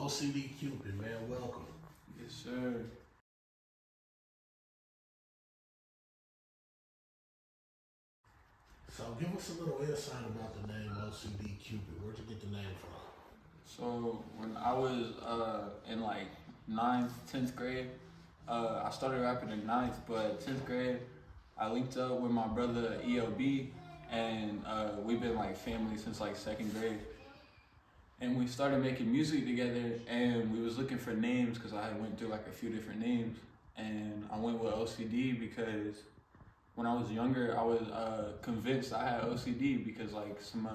OCD Kupid, man, welcome. Yes, sir. So give us a little insight about the name OCD Kupid. Where'd you get the name from? So when I was in like 9th, 10th grade, I started rapping in 9th, but 10th grade, I linked up with my brother ELB, and we've been like family since like 2nd grade. And we started making music together, and we was looking for names because I went through like a few different names, and I went with OCD because when I was younger, I was convinced I had OCD because like some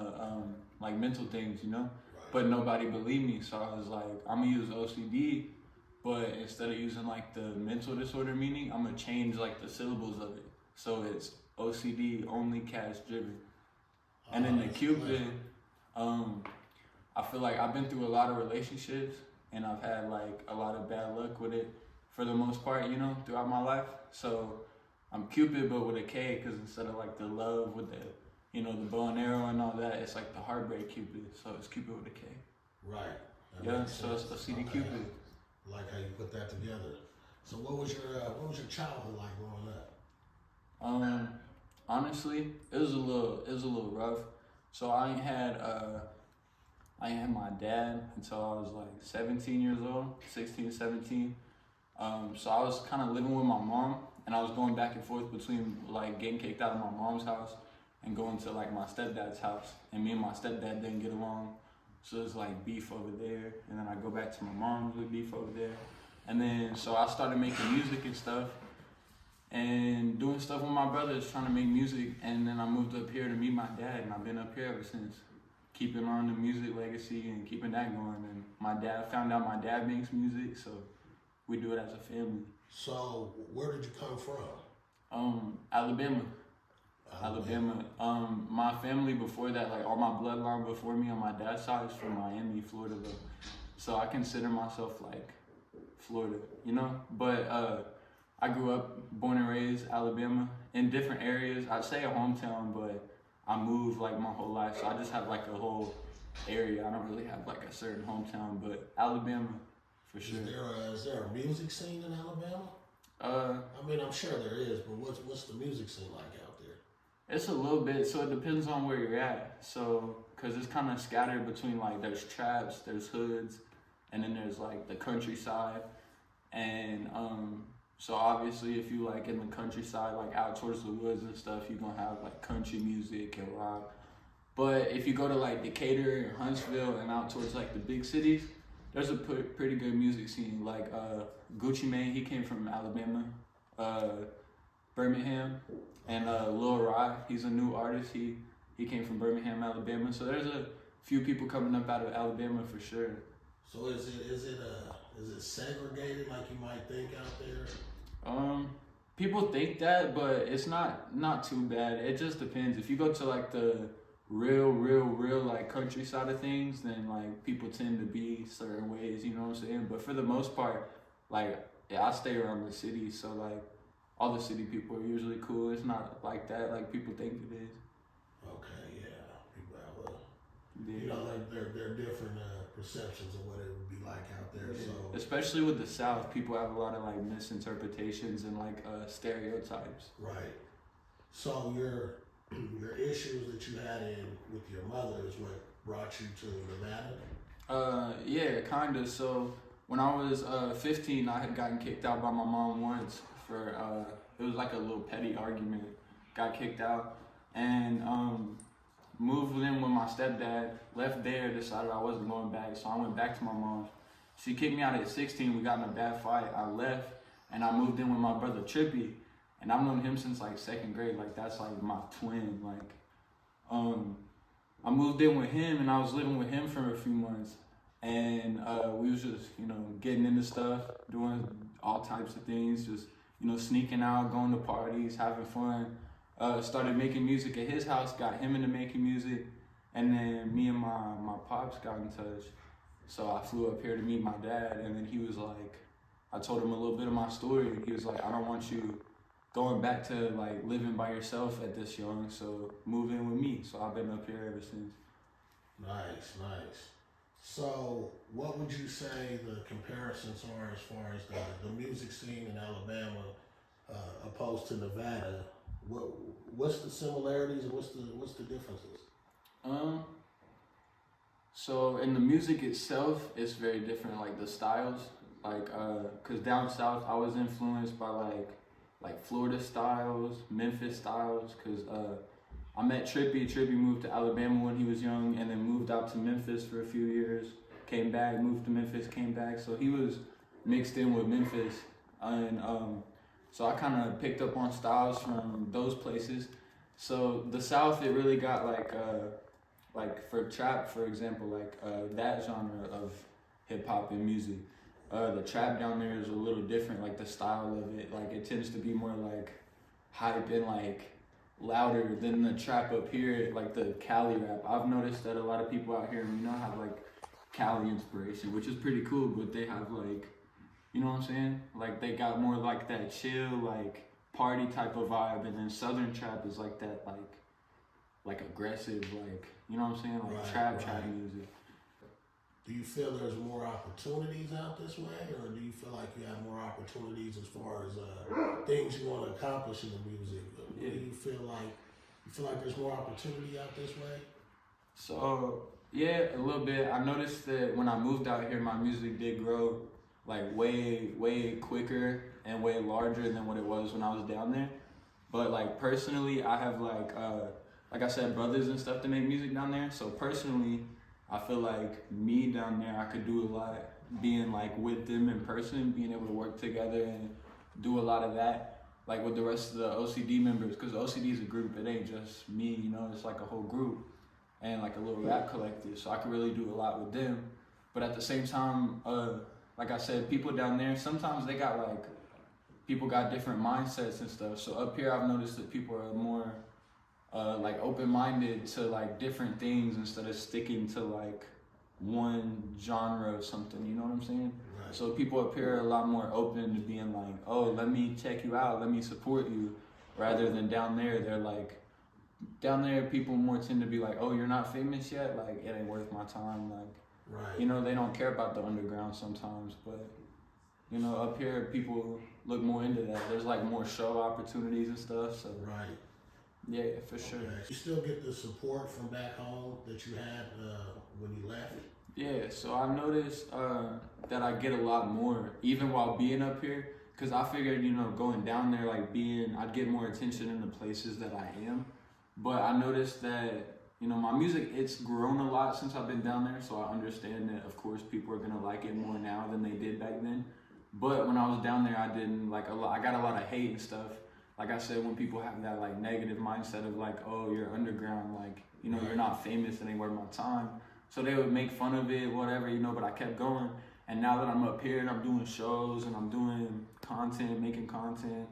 like mental things, you know. But nobody believed me, so I was like, I'm gonna use OCD, but instead of using like the mental disorder meaning, I'm gonna change like the syllables of it, so it's OCD only cash driven. And then the Cupid, I feel like I've been through a lot of relationships, and I've had like a lot of bad luck with it for the most part, you know, throughout my life. So I'm Cupid, but with a K, because instead of like the love with the, you know, the bow and arrow and all that, it's like the heartbreak Cupid. So it's Cupid with a K. Right. Yeah, so it's OCD Kupid. I like how you put that together. So what was your childhood like growing up? Honestly, it was a little rough. So I ain't had my dad until I was like 17 years old, 16, 17. So I was kind of living with my mom, and I was going back and forth between like getting kicked out of my mom's house and going to like my stepdad's house. And me and my stepdad didn't get along, so it's like beef over there. And then I go back to my mom's with beef over there. And then so I started making music and stuff, and doing stuff with my brothers, trying to make music. And then I moved up here to meet my dad, and I've been up here ever since, keeping on the music legacy and keeping that going. And my dad found out my dad makes music, so we do it as a family. So where did you come from? Alabama. My family before that, like all my bloodline before me on my dad's side is from Miami, Florida though. So I consider myself like Florida, you know? But I grew up, born and raised Alabama, in different areas. I'd say a hometown, but I moved like my whole life. So I just have like a whole area. I don't really have like a certain hometown, but Alabama for sure. Is there a music scene in Alabama? I mean, I'm sure there is, but what's the music scene like out there? It's a little bit, so it depends on where you're at. So, cause it's kind of scattered between like, there's traps, there's hoods, and then there's like the countryside. And so obviously if you like in the countryside, like out towards the woods and stuff, you're gonna have like country music and rock. But if you go to like Decatur or Huntsville and out towards like the big cities, there's a pretty good music scene. Like Gucci Mane, he came from Alabama, Birmingham, and Lil Rai, he's a new artist. He came from Birmingham, Alabama. So there's a few people coming up out of Alabama for sure. So is it segregated like you might think out there? People think that, but it's not too bad. It just depends. If you go to like the real like countryside of things, then like people tend to be certain ways, you know what I'm saying? But for the most part, like yeah, I stay around the city, so like all the city people are usually cool. It's not like that like people think it is. Okay, yeah. People have you know, like there are different perceptions of what it would be like out there. Yeah. So especially with the South, people have a lot of like misinterpretations and like stereotypes. Right. So your issues that you had with your mother is what brought you to Nevada? Yeah, kinda. So when I was 15, I had gotten kicked out by my mom once for it was like a little petty argument. Got kicked out, and moved in with my stepdad. Left there, decided I wasn't going back, so I went back to my mom's. She kicked me out at 16. We got in a bad fight. I left, and I moved in with my brother Trippy. And I've known him since like 2nd grade. Like that's like my twin. Like, I moved in with him, and I was living with him for a few months, and we was just, you know, getting into stuff, doing all types of things, just, you know, sneaking out, going to parties, having fun. Started making music at his house, got him into making music, and then me and my pops got in touch. So I flew up here to meet my dad, and then he was like, I told him a little bit of my story, and he was like, I don't want you going back to like living by yourself at this young, so move in with me. So I've been up here ever since. Nice. So, what would you say the comparisons are as far as the music scene in Alabama opposed to Nevada? What's the similarities and what's the differences? Um, so in the music itself, it's very different. Like the styles, cause down south I was influenced by like Florida styles, Memphis styles. Cause I met Trippy. Trippy moved to Alabama when he was young, and then moved out to Memphis for a few years. Came back, moved to Memphis, came back. So he was mixed in with Memphis, and so I kind of picked up on styles from those places. So the South, it really got like for trap, for example, that genre of hip hop and music. The trap down there is a little different, like the style of it. Like it tends to be more like hype and like louder than the trap up here, like the Cali rap. I've noticed that a lot of people out here, have like Cali inspiration, which is pretty cool, but they have like, you know what I'm saying? Like they got more like that chill, like party type of vibe, and then Southern trap is like that, like aggressive, like, you know what I'm saying? Like trap music. Do you feel there's more opportunities out this way, or do you feel like you have more opportunities as far as things you want to accomplish in the music? Yeah. Do you feel like there's more opportunity out this way? So yeah, a little bit. I noticed that when I moved out here, my music did grow like way quicker and way larger than what it was when I was down there. But like personally, I have like I said, brothers and stuff that make music down there. So personally, I feel like me down there, I could do a lot being like with them in person, being able to work together and do a lot of that, like with the rest of the OCD members, because OCD is a group. It ain't just me, it's like a whole group and like a little rap collective. So I could really do a lot with them. But at the same time, like I said, people down there, sometimes they got like, people got different mindsets and stuff. So up here, I've noticed that people are more like open-minded to like different things instead of sticking to like one genre or something, you know what I'm saying? Right. So people up here are a lot more open to being like, oh, let me check you out, let me support you, rather than down there, they're like, down there people more tend to be like, oh, you're not famous yet, like it ain't worth my time, like, they don't care about the underground sometimes, but up here people look more into that. There's like more show opportunities and stuff, so yeah, for sure. Okay. You still get the support from back home that you had when you left? Yeah, so I noticed that I get a lot more, even while being up here, because I figured, going down there, like I'd get more attention in the places that I am. But I noticed that, my music, it's grown a lot since I've been down there, so I understand that, of course, people are going to like it more now than they did back then. But when I was down there, I didn't like a lot. I got a lot of hate and stuff. Like I said, when people have that like negative mindset of like, oh, you're underground, like, you're not famous, it ain't worth my time. So they would make fun of it, whatever, but I kept going. And now that I'm up here and I'm doing shows and I'm doing content, making content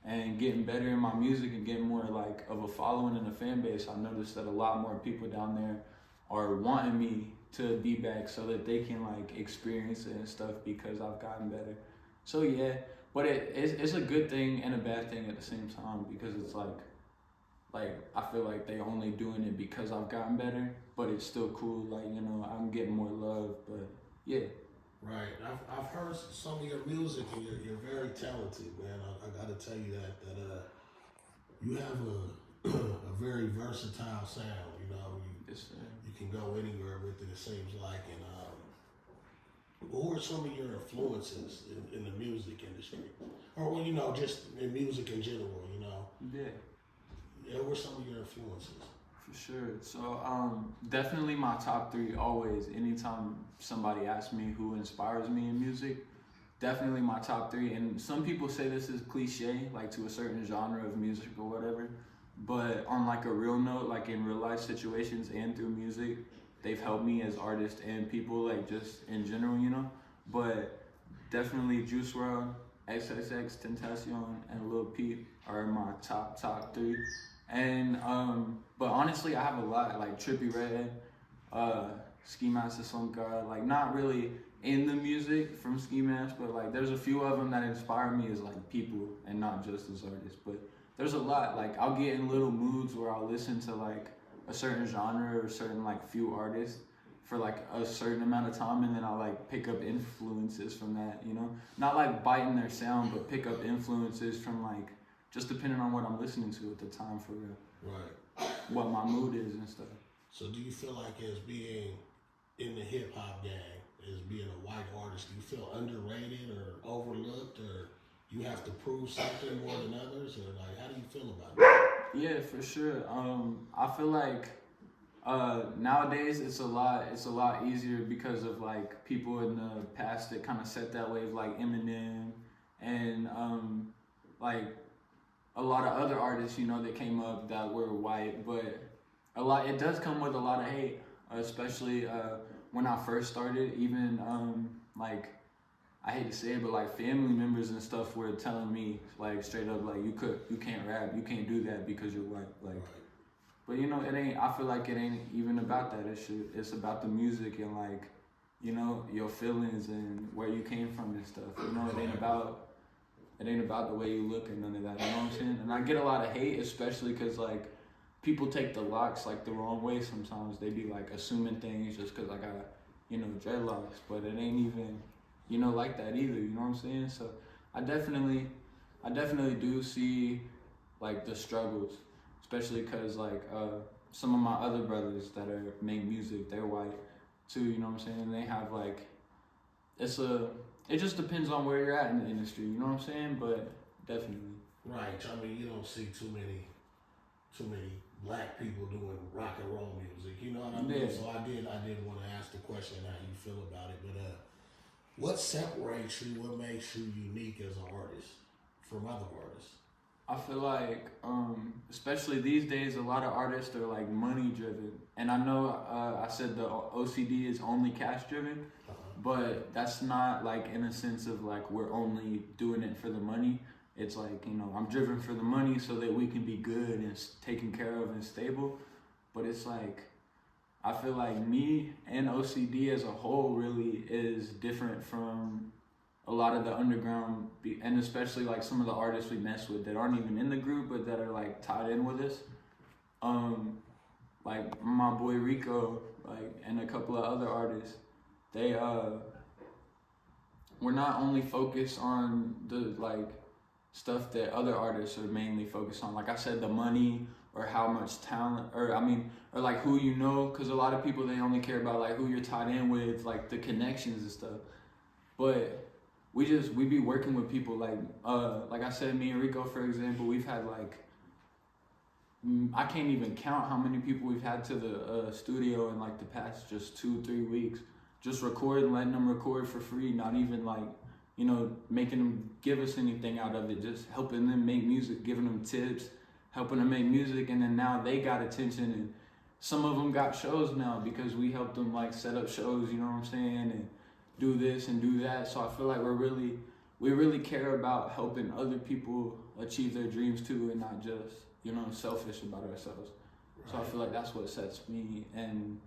and getting better in my music and getting more like of a following and a fan base, I noticed that a lot more people down there are wanting me to be back so that they can like experience it and stuff because I've gotten better. So yeah. But it's a good thing and a bad thing at the same time, because it's like I feel like they're only doing it because I've gotten better, but it's still cool. Like, I'm getting more love, but yeah. Right. I've heard some of your music and you're very talented, man. I got to tell you that you have a very versatile sound. Yes, sir. You can go anywhere with it seems like. And what were some of your influences in the music industry? Or, just in music in general, Yeah. Yeah, what were some of your influences? For sure. So, definitely my top three always, anytime somebody asks me who inspires me in music, definitely my top three. And some people say this is cliche, like to a certain genre of music or whatever, but on like a real note, like in real life situations and through music, they've helped me as artists and people, like just in general, But definitely Juice WRLD, XXX Tentacion, and Lil Peep are my top three. And but honestly, I have a lot, like Trippie Redd, Ski Mask Slump God, like not really in the music from Ski Mask, but like there's a few of them that inspire me as like people and not just as artists. But there's a lot, like I'll get in little moods where I'll listen to like a certain genre or certain like few artists for like a certain amount of time, and then I like pick up influences from that, you know, not like biting their sound, but pick up influences from like just depending on what I'm listening to at the time, for real. Right. What my mood is and stuff. So do you feel like as being in the hip hop game, as being a white artist, do you feel underrated or overlooked, or you have to prove something more than others, or like how do you feel about it? Yeah, for sure. I feel like nowadays it's a lot easier because of like people in the past that kind of set that wave, like Eminem and like a lot of other artists, you know, that came up that were white, but it does come with a lot of hate, especially when I first started. Even like, I hate to say it, but like family members and stuff were telling me like straight up like you can't rap, you can't do that because you're white, like. But you know, I feel like it ain't even about that. It's about the music and like, you know, your feelings and where you came from and stuff. You know, it ain't about the way you look and none of that. You know what I'm saying? And I get a lot of hate, especially because like people take the locks like the wrong way sometimes. They be like assuming things just because I got, you know, dreadlocks, but it ain't even, you know, like that either. You know what I'm saying? So I definitely do see like the struggles. Especially because like some of my other brothers that make music, they're white too, you know what I'm saying? And they have like, it just depends on where you're at in the industry, you know what I'm saying? But definitely. Right. I mean, you don't see too many black people doing rock and roll music. You know what I mean? Yeah. So I did want to ask the question how you feel about it. But what separates you? What makes you unique as an artist from other artists? I feel like, especially these days, a lot of artists are like money driven. And I know I said the OCD is only cash driven, but that's not like in a sense of like we're only doing it for the money. It's like, you know, I'm driven for the money so that we can be good and taken care of and stable. But it's like, I feel like me and OCD as a whole really is different from a lot of the underground, and especially like some of the artists we mess with that aren't even in the group but that are like tied in with us. Like my boy Rico, like, and a couple of other artists, they we're not only focused on the like stuff that other artists are mainly focused on, like I said, the money or how much talent, or like who you know, because a lot of people, they only care about like who you're tied in with, like the connections and stuff. But we be working with people like I said, me and Rico, for example, we've had like, I can't even count how many people we've had to the studio in like the past just 2-3 weeks, just recording, letting them record for free, not even like, you know, making them give us anything out of it, just helping them make music, giving them tips, helping them make music. And then now they got attention, and some of them got shows now because we helped them like set up shows, you know what I'm saying, and do this and do that. So I feel like we really care about helping other people achieve their dreams too, and not just, you know, selfish about ourselves. Right. So I feel like that's what sets me and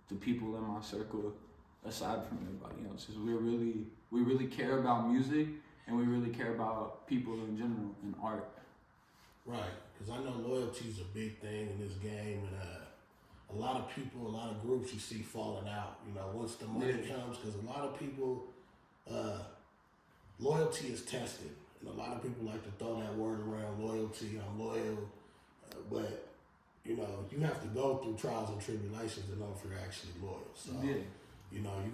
the people in my circle aside from everybody else, is we really care about music, and we really care about people in general and art. Right, because I know loyalty is a big thing in this game, and a lot of people, a lot of groups you see falling out, you know, once the money comes, because a lot of people, loyalty is tested. And a lot of people like to throw that word around, loyalty, I'm loyal, but, you know, you have to go through trials and tribulations to know if you're actually loyal. So, you know, you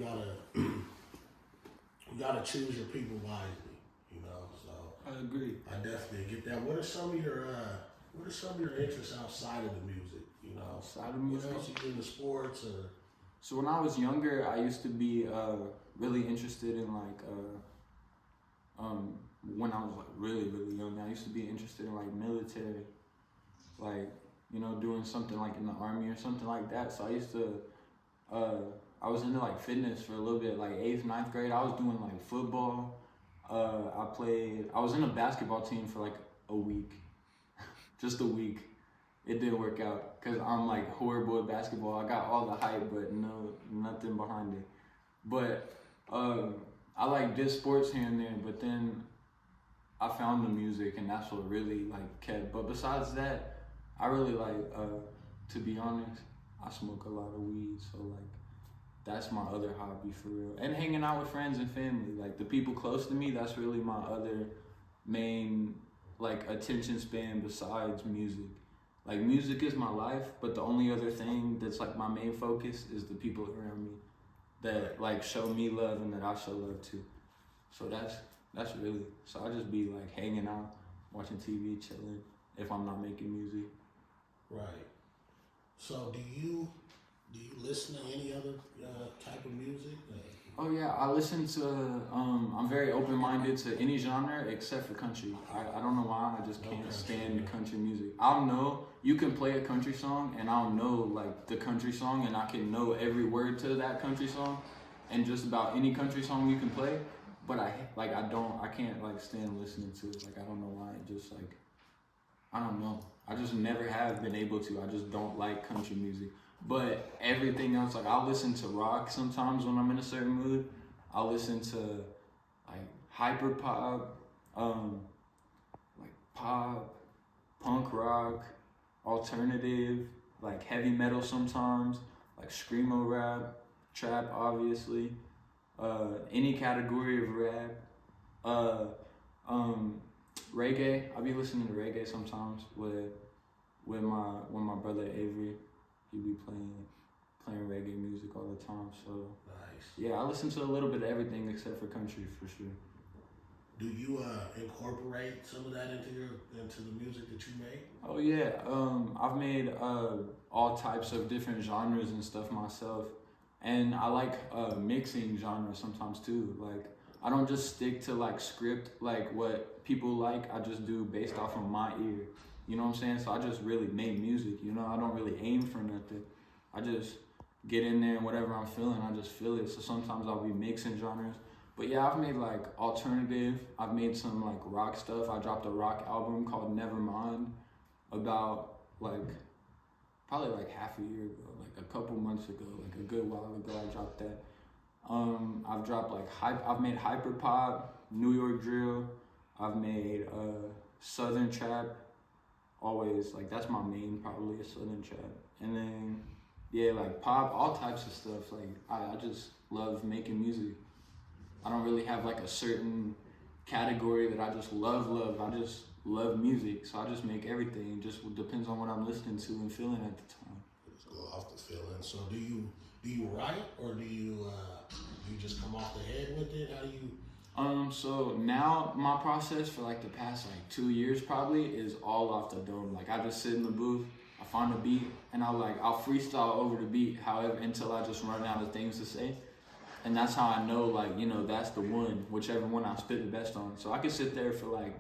gotta choose your people wisely, you know, so. I agree. I definitely get that. What are some of your interests outside of the music? You know, outside of music. What else you into sports or? So when I was younger, I used to be really interested in like when I was like really young, I used to be interested in like military, like, you know, doing something like in the army or something like that. So I used to I was into like fitness for a little bit, like 8th, 9th grade. I was doing like football. I was in a basketball team for like a week, just a week. It didn't work out because I'm like horrible at basketball. I got all the hype, but nothing behind it. But I like did sports here and there, but then I found the music, and that's what really like kept. But besides that, I really like, to be honest, I smoke a lot of weed. So like, that's my other hobby for real. And hanging out with friends and family, like the people close to me, that's really my other main like attention span besides music. Like music is my life, but the only other thing that's like my main focus is the people around me that like show me love and that I show love to. So that's really, so I just be like hanging out, watching TV, chilling if I'm not making music. Right. So do you listen to any other type of music? Oh yeah, I listen to, I'm very open-minded to any genre except for country. I don't know why, I just can't stand country music. I'll know, you can play a country song and I'll know like the country song and I can know every word to that country song and just about any country song you can play, but I can't like stand listening to it. Like I don't know why, it just like, I don't know. I just never have been able to, I just don't like country music. But everything else, like I'll listen to rock sometimes when I'm in a certain mood. I'll listen to like hyper pop, like pop, punk rock, alternative, like heavy metal sometimes, like screamo rap, trap obviously, any category of rap, reggae. I'll be listening to reggae sometimes with my brother Avery. He be playing reggae music all the time. So Nice. Yeah, I listen to a little bit of everything except for country for sure. Do you incorporate some of that into the music that you make? Oh yeah, I've made all types of different genres and stuff myself, and I like mixing genres sometimes too. Like I don't just stick to like script like what people like. I just do based off of my ear. You know what I'm saying? So I just really make music, you know? I don't really aim for nothing. I just get in there and whatever I'm feeling, I just feel it. So sometimes I'll be mixing genres. But yeah, I've made like alternative. I've made some like rock stuff. I dropped a rock album called Nevermind about like, probably like half a year ago, like a couple months ago, like a good while ago I dropped that. I've dropped like, I've made hyper pop, New York drill. I've made Southern trap. Always, like that's my main, probably a Southern trap. And then, yeah, like pop, all types of stuff. Like I just love making music. I don't really have like a certain category that I just love. I just love music, so I just make everything. It just depends on what I'm listening to and feeling at the time. Just go off the feeling. So do you write or do you just come off the head with it? How do you? So now my process for like the past like 2 years probably is all off the dome. Like I just sit in the booth, I find a beat, and I'll freestyle over the beat, however, until I just run out of things to say. And that's how I know, like, you know, that's the one, whichever one I spit the best on. So I could sit there for like,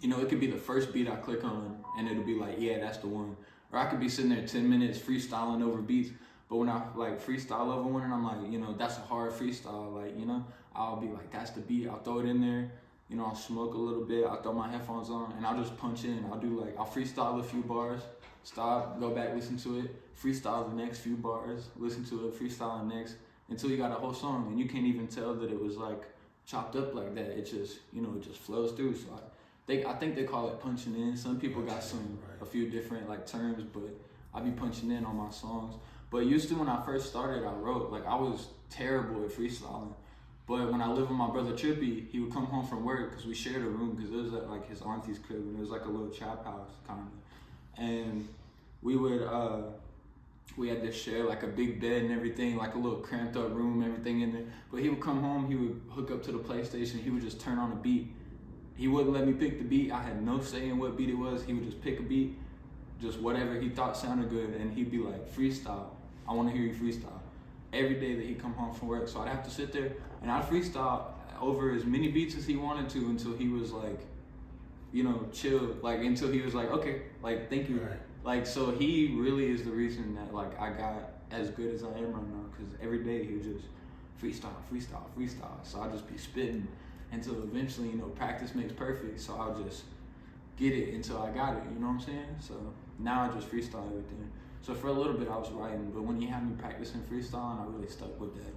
you know, it could be the first beat I click on and it'll be like, yeah, that's the one. Or I could be sitting there 10 minutes freestyling over beats. But when I like freestyle over one and I'm like, you know, that's a hard freestyle, like, you know, I'll be like, that's the beat, I'll throw it in there, you know, I'll smoke a little bit, I'll throw my headphones on and I'll just punch in. I'll freestyle a few bars, stop, go back, listen to it, freestyle the next few bars, listen to it, freestyle the next, until you got a whole song and you can't even tell that it was like chopped up like that. It just, you know, it just flows through. So I think they call it punching in. Some people got a few different like terms, but I be punching in on my songs. But used to when I first started, I wrote, like I was terrible at freestyling. But when I lived with my brother Trippy, he would come home from work because we shared a room because it was at like his auntie's crib and it was like a little trap house kind of. And we had to share like a big bed and everything, like a little cramped up room, everything in there. But he would come home, he would hook up to the PlayStation, he would just turn on a beat. He wouldn't let me pick the beat. I had no say in what beat it was. He would just pick a beat, just whatever he thought sounded good, and he'd be like, freestyle. I want to hear you freestyle. Every day that he'd come home from work. So I'd have to sit there and I'd freestyle over as many beats as he wanted to until he was like, you know, chill, like until he was like, okay, like, thank you. Right. Like, so he really is the reason that like I got as good as I am right now, because every day he would just freestyle. So I'd just be spitting until eventually, you know, practice makes perfect. So I'll just get it until I got it, you know what I'm saying? So now I just freestyle everything. So for a little bit I was writing, but when he had me practicing freestyling, I really stuck with that.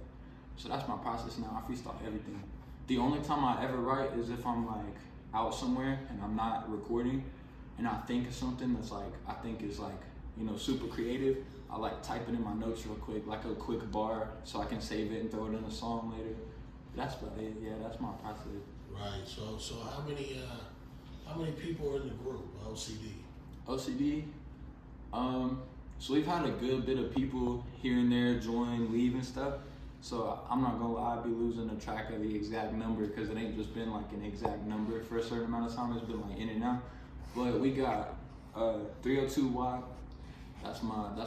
So that's my process now. I freestyle everything. The only time I ever write is if I'm like out somewhere and I'm not recording and I think of something that's like, I think is like, you know, super creative. I like type it in my notes real quick, like a quick bar, so I can save it and throw it in a song later. That's about it. Yeah, that's my process. Right. So how many people are in the group OCD? OCD. So we've had a good bit of people here and there join, leave, and stuff. So I'm not gonna lie, I'd be losing the track of the exact number because it ain't just been like an exact number for a certain amount of time. It's been like in and out. But we got 302Y. That's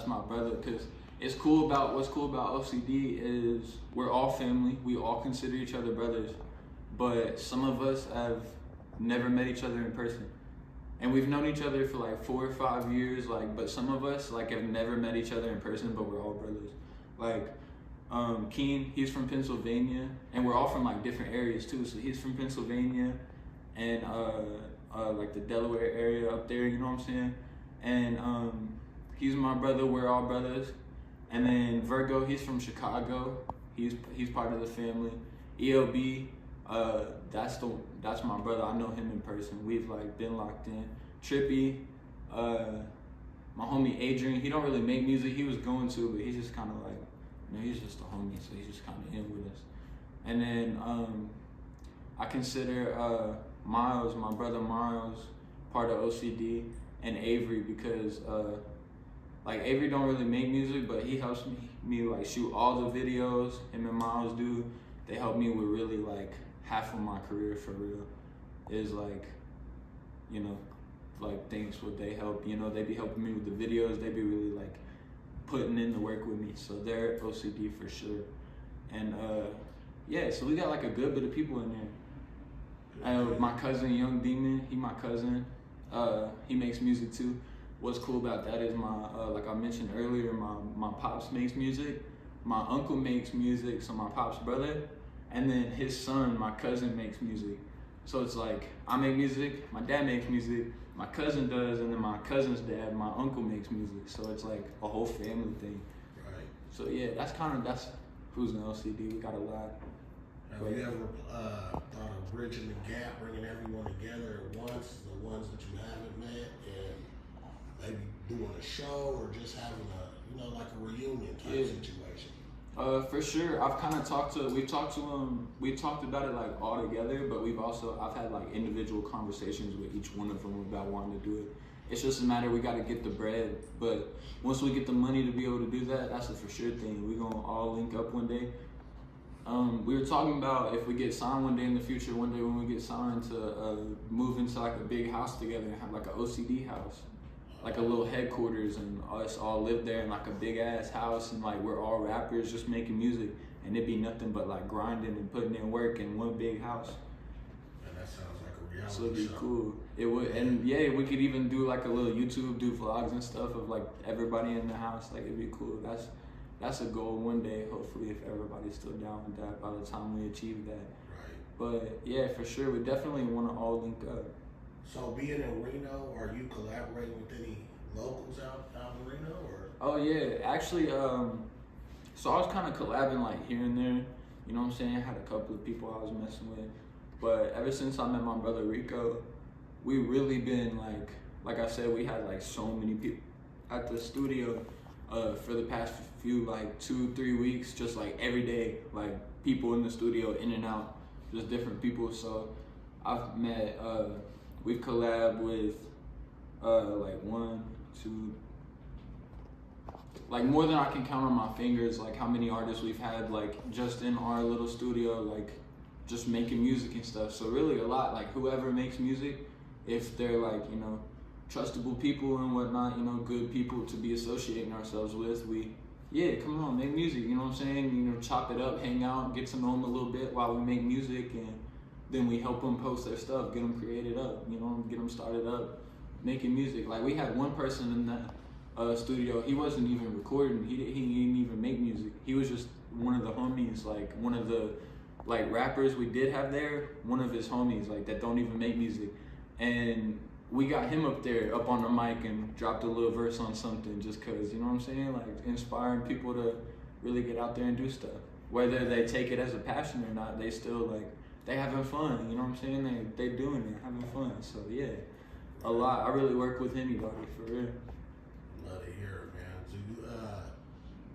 my brother. Cause what's cool about OCD is we're all family. We all consider each other brothers. But some of us have never met each other in person. And we've known each other for like 4 or 5 years, but some of us have never met each other in person, but we're all brothers. Keen, he's from Pennsylvania, and we're all from like different areas too. So he's from Pennsylvania and like the Delaware area up there, you know what I'm saying? And he's my brother, we're all brothers. And then Virgo, he's from Chicago. He's part of the family. ELB, that's my brother. I know him in person. We've been locked in. Trippy, my homie Adrian, he don't really make music. He was going to, but he's just kind of he's just a homie, so he's just kind of in with us. And then I consider Miles, my brother Miles, part of OCD, and Avery because Avery don't really make music, but he helps me shoot all the videos. Him and Miles do. They help me with really half of my career for real. Is things what they help. They be helping me with the videos. They be really putting in the work with me. So they're OCD for sure. And so we got a good bit of people in there. My cousin Young Demon, he my cousin. He makes music too. What's cool about that is like I mentioned earlier, my pops makes music. My uncle makes music, so my pop's brother. And then his son, my cousin, makes music. So it's I make music, my dad makes music, my cousin does, and then my cousin's dad, my uncle makes music. So it's a whole family thing. Right. So yeah, that's who's in LCD. We got a lot. Have you ever thought of bridging the gap, bringing everyone together at once, the ones that you haven't met, and maybe doing a show or just having a reunion type situation? For sure. I've kind of we've talked about it all together, but I've had individual conversations with each one of them about wanting to do it. It's just a matter, we got to get the bread, but once we get the money to be able to do that, that's a for sure thing. We're going to all link up one day. We were talking about if we get signed one day in the future, one day when we get signed to move into a big house together and have an OCD house. A little headquarters, and us all live there in a big ass house, and we're all rappers just making music, and it'd be nothing but grinding and putting in work in one big house. And that sounds like a reality So it'd be show. cool. It would, and yeah, we could even do a little YouTube, do vlogs and stuff of everybody in the house. It'd be cool. That's a goal one day, hopefully, if everybody's still down with that by the time we achieve that. Right. But yeah, for sure, we definitely want to all link up. So being in Reno, are you collaborating with any locals out in Reno, or? Oh yeah, actually, so I was kind of collabing here and there, you know what I'm saying? I had a couple of people I was messing with, but ever since I met my brother Rico, we really been like I said, we had so many people at the studio for the past few 2-3 weeks, just every day, people in the studio, in and out, just different people. So I've met, we've collabed with 1, 2, more than I can count on my fingers, how many artists we've had just in our little studio, just making music and stuff. So really a lot, whoever makes music, if they're trustable people and whatnot, good people to be associating ourselves with, come on, make music, you know what I'm saying? Chop it up, hang out, get to know them a little bit while we make music, and then we help them post their stuff, get them created up, get them started up, making music. We had one person in that studio, he wasn't even recording, he didn't even make music. He was just one of the homies, one of the rappers we did have there, one of his homies that don't even make music. And we got him up there, up on the mic, and dropped a little verse on something just cause, you know what I'm saying? Inspiring people to really get out there and do stuff. Whether they take it as a passion or not, they still they having fun, you know what I'm saying? They doing it, having fun. So yeah, a lot. I really work with anybody, for real. Love to hear it, man. So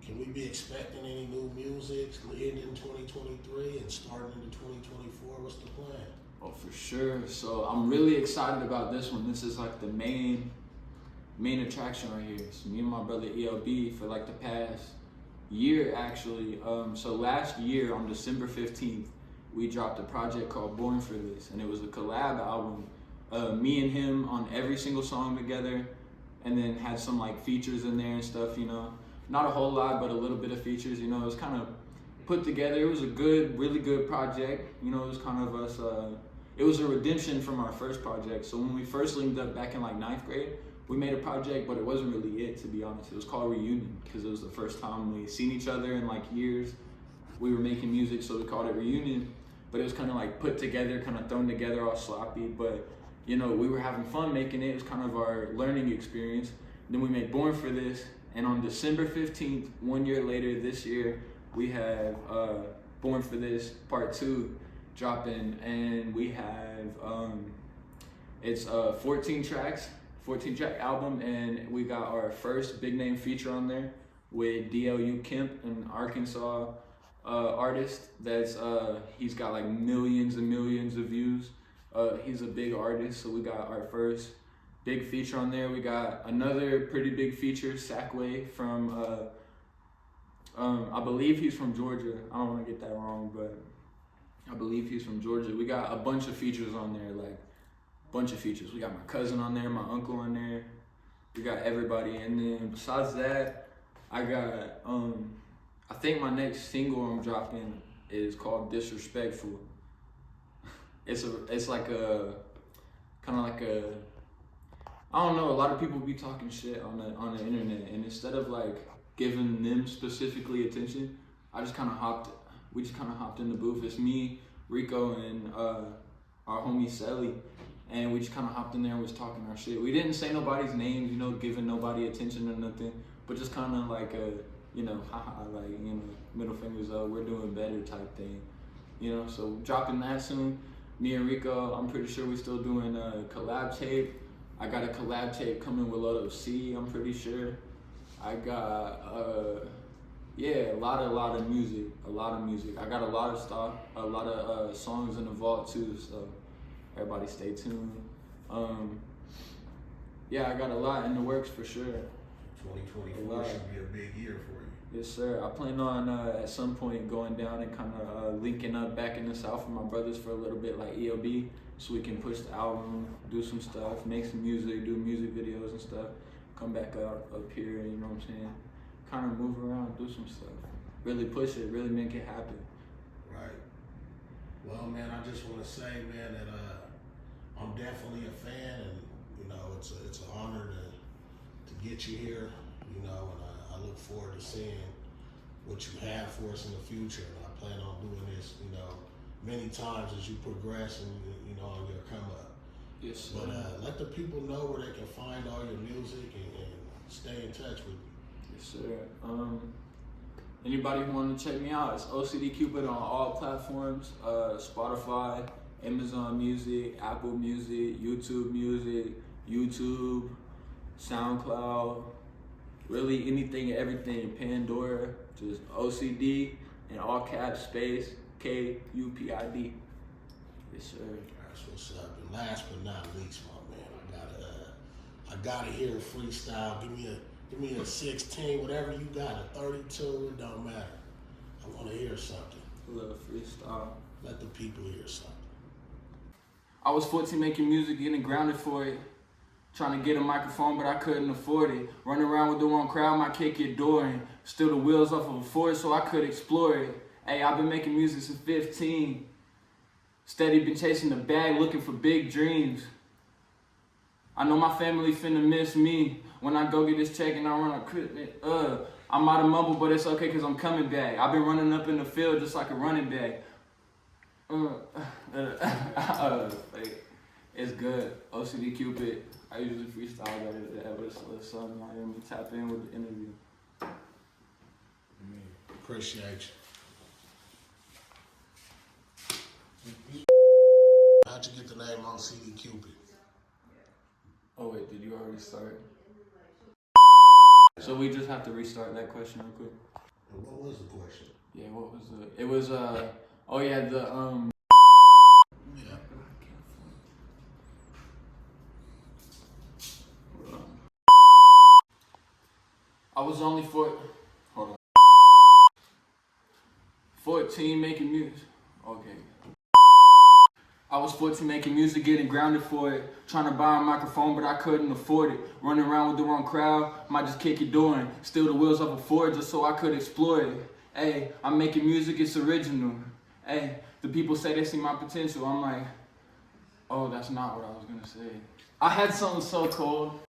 Can we be expecting any new music ending 2023 and starting into 2024? What's the plan? Oh, for sure. So I'm really excited about this one. This is like the main attraction right here. So me and my brother ELB for like the past year actually. So last year on December 15th, we dropped a project called Born for This, and it was a collab album. Me and him on every single song together, and then had some like features in there and stuff, you know. Not a whole lot, but a little bit of features, you know. It was kind of put together. It was a good, really good project. You know, it was kind of us, it was a redemption from our first project. So when we first linked up back in like 9th grade, we made a project, but it wasn't really it, to be honest. It was called Reunion, because it was the first time we seen each other in like years. We were making music, so we called it Reunion. But it was kind of like put together, kind of thrown together, all sloppy. But, you know, we were having fun making it. It was kind of our learning experience. Then we made Born for This. And on December 15th, 1 year later this year, we have Born for This Part 2 dropping. And we have, it's 14 tracks, 14 track album. And we got our first big name feature on there with DLU Kemp, an Arkansas artist that's he's got like millions and millions of views. He's a big artist, so we got our first big feature on there. We got another pretty big feature, Sackway from I believe he's from Georgia. I don't want to get that wrong, but I believe he's from Georgia. We got a bunch of features on there, like bunch of features. We got my cousin on there, my uncle on there. We got everybody, and then besides that, I got I think my next single I'm dropping is called Disrespectful. It's like a kind of like a, I don't know, a lot of people be talking shit on the internet, and instead of like giving them specifically attention, we just kind of hopped in the booth. It's me, Rico, and our homie Selly, and we just kind of hopped in there and was talking our shit. We didn't say nobody's names, you know, giving nobody attention or nothing, but just kind of like a, you know, haha, like, you know, middle fingers up, we're doing better type thing, you know. So dropping that soon. Me and Rico, I'm pretty sure we're still doing a collab tape. I got a collab tape coming with Loto C, I'm pretty sure. I got, yeah, a lot of music, I got a lot of stuff, a lot of songs in the vault too, so everybody stay tuned. Yeah, I got a lot in the works for sure. 2024 should be a big year for you. Yes, sir. I plan on at some point going down and kind of linking up back in the South with my brothers for a little bit, like ELB, so we can push the album, do some stuff, make some music, do music videos and stuff, come back up here, you know what I'm saying? Kind of move around, do some stuff. Really push it, really make it happen. Right. Well, man, I just want to say, man, that I'm definitely a fan, and, you know, it's an honor to get you here, you know, and I look forward to seeing what you have for us in the future. And I plan on doing this, you know, many times as you progress and, you know, on your come up. Yes, sir. But let the people know where they can find all your music and stay in touch with you. Yes, sir. Anybody who want to check me out, it's OCD Kupid on all platforms, Spotify, Amazon Music, Apple Music, YouTube, SoundCloud, really anything, everything, Pandora, just OCD in all caps, space, Kupid. Yes, sir. That's what's up. And last but not least, my man, I gotta hear a freestyle. Give me a 16, whatever you got, a 32, it don't matter. I want to hear something. A little freestyle. Let the people hear something. I was 14 making music, getting grounded for it. Trying to get a microphone, but I couldn't afford it. Running around with the wrong crowd, might kick your door in. Steal the wheels off of a Ford so I could explore it. Hey, I've been making music since 15. Steady been chasing the bag, looking for big dreams. I know my family finna miss me. When I go get this check and I run a crit, I might have mumbled, but it's okay cause I'm coming back. I've been running up in the field just like a running back. It's good. OCD Kupid. I usually freestyle that, but it's something I am to tap in with the interview. Appreciate you. How'd you get the name OCD Kupid? Oh wait, did you already start? So we just have to restart that question real quick. And what was the question? Yeah, what was it? It was oh yeah, the Yeah. I was only 14 making music. Okay. I was 14 making music, getting grounded for it. Trying to buy a microphone, but I couldn't afford it. Running around with the wrong crowd, might just kick it doing. Steal the wheels off a Ford just so I could explore it. Hey, I'm making music, it's original. Hey, the people say they see my potential. I'm like, oh, that's not what I was gonna say. I had something so cold.